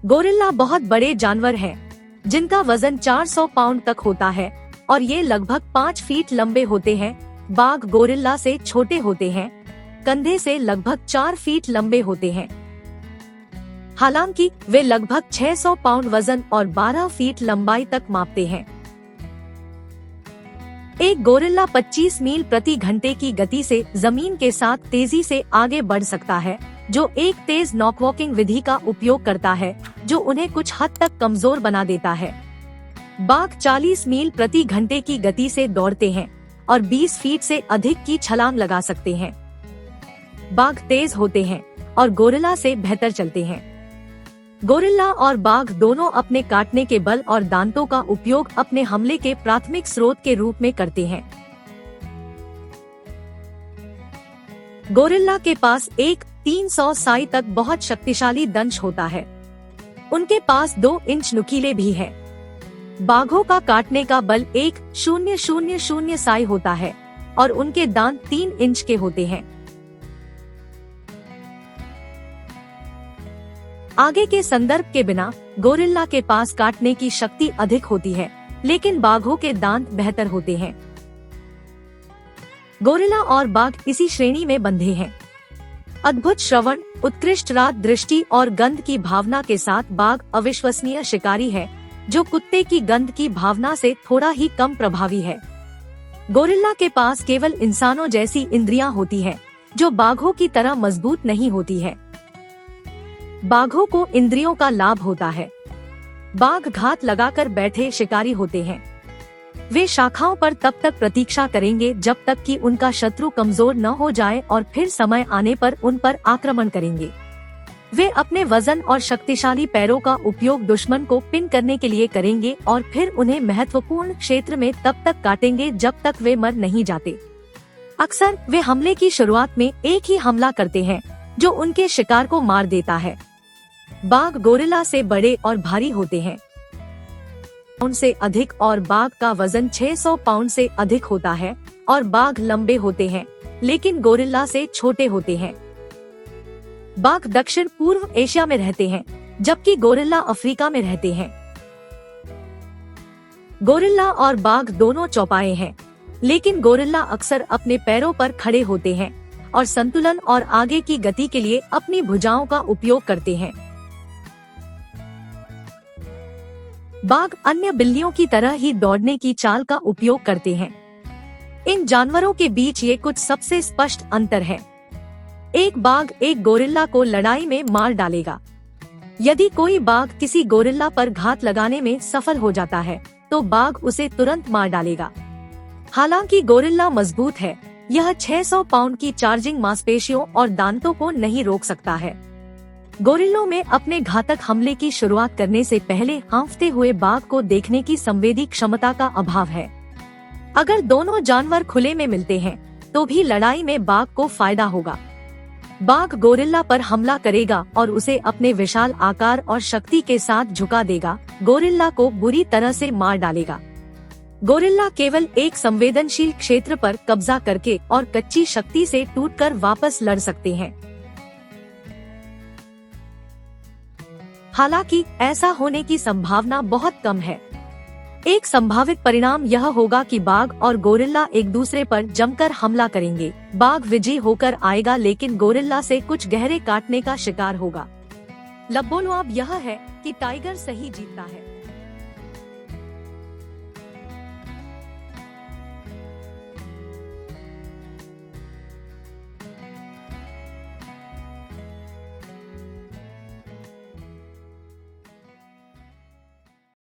Gorilla बहुत बड़े जानवर हैं, जिनका वजन 400 पाउंड तक होता है और ये लगभग 5 फीट लंबे होते हैं। बाघ गोरिल्ला से छोटे होते हैं, कंधे से लगभग 4 फीट लंबे होते हैं। हालांकि वे लगभग 600 पाउंड वजन और 12 फीट लंबाई तक मापते हैं। एक गोरिल्ला 25 मील प्रति घंटे की गति से जमीन के साथ तेजी से आगे बढ़ सकता है, जो एक तेज नॉकवॉकिंग विधि का उपयोग करता है, जो उन्हें कुछ हद तक कमजोर बना देता है। बाघ 40 मील प्रति घंटे की गति से दौड़ते हैं और 20 फीट से अधिक की छलांग लगा सकते हैं। बाघ तेज होते हैं और गोरिल्ला से बेहतर चलते हैं। गोरिल्ला और बाघ दोनों अपने काटने के बल और दांतों का उपयोग अपने हमले के प्राथमिक स्रोत के रूप में करते हैं। गोरिल्ला के पास एक 300 साई तक बहुत शक्तिशाली दंश होता है। उनके पास 2 इंच नुकीले भी हैं। बाघों का काटने का बल 1,000 साई होता है और उनके दांत 3 इंच के होते हैं। आगे के संदर्भ के बिना गोरिल्ला के पास काटने की शक्ति अधिक होती है, लेकिन बाघों के दांत बेहतर होते हैं। गोरिल्ला और बाघ इसी श्रेणी में बंधे हैं। अद्भुत श्रवण, उत्कृष्ट रात दृष्टि और गंध की भावना के साथ बाघ अविश्वसनीय शिकारी है, जो कुत्ते की गंध की भावना से थोड़ा ही कम प्रभावी है। गोरिल्ला के पास केवल इंसानों जैसी इंद्रियां होती हैं, जो बाघों की तरह मजबूत नहीं होती है। बाघों को इंद्रियों का लाभ होता है। बाघ घात लगाकर बैठे शिकारी होते हैं। वे शाखाओं पर तब तक प्रतीक्षा करेंगे जब तक कि उनका शत्रु कमजोर न हो जाए और फिर समय आने पर उन पर आक्रमण करेंगे। वे अपने वजन और शक्तिशाली पैरों का उपयोग दुश्मन को पिन करने के लिए करेंगे और फिर उन्हें महत्वपूर्ण क्षेत्र में तब तक काटेंगे जब तक वे मर नहीं जाते। अक्सर वे हमले की शुरुआत में एक ही हमला करते हैं, जो उनके शिकार को मार देता है। बाघ गोरिल्ला से बड़े और भारी होते हैं, पाउंड से अधिक, और बाघ का वजन 600 पाउंड से अधिक होता है और बाघ लंबे होते हैं, लेकिन गोरिल्ला से छोटे होते हैं। बाघ दक्षिण पूर्व एशिया में रहते हैं, जबकि गोरिल्ला अफ्रीका में रहते हैं। गोरिल्ला और बाघ दोनों चौपाए हैं, लेकिन गोरिल्ला अक्सर अपने पैरों पर खड़े होते हैं और संतुलन और आगे की गति के लिए अपनी भुजाओं का उपयोग करते हैं। बाघ अन्य बिल्लियों की तरह ही दौड़ने की चाल का उपयोग करते हैं। इन जानवरों के बीच ये कुछ सबसे स्पष्ट अंतर है। एक बाघ एक गोरिल्ला को लड़ाई में मार डालेगा। यदि कोई बाघ किसी गोरिल्ला पर घात लगाने में सफल हो जाता है, तो बाघ उसे तुरंत मार डालेगा। हालांकि गोरिल्ला मजबूत है, यह 600 पाउंड की चार्जिंग मांसपेशियों और दांतों को नहीं रोक सकता है। गोरिल्लों में अपने घातक हमले की शुरुआत करने से पहले हाँफते हुए बाघ को देखने की संवेदी क्षमता का अभाव है। अगर दोनों जानवर खुले में मिलते हैं, तो भी लड़ाई में बाघ को फायदा होगा। बाघ गोरिल्ला पर हमला करेगा और उसे अपने विशाल आकार और शक्ति के साथ झुका देगा, गोरिल्ला को बुरी तरह से मार डालेगा। गोरिल्ला केवल एक संवेदनशील क्षेत्र पर कब्जा करके और कच्ची शक्ति से टूटकर वापस लड़ सकते हैं। हालांकि ऐसा होने की संभावना बहुत कम है। एक संभावित परिणाम यह होगा कि बाघ और गोरिल्ला एक दूसरे पर जमकर हमला करेंगे। बाघ विजयी होकर आएगा, लेकिन गोरिल्ला से कुछ गहरे काटने का शिकार होगा। लबोलवाब यह है कि टाइगर सही जीतता है।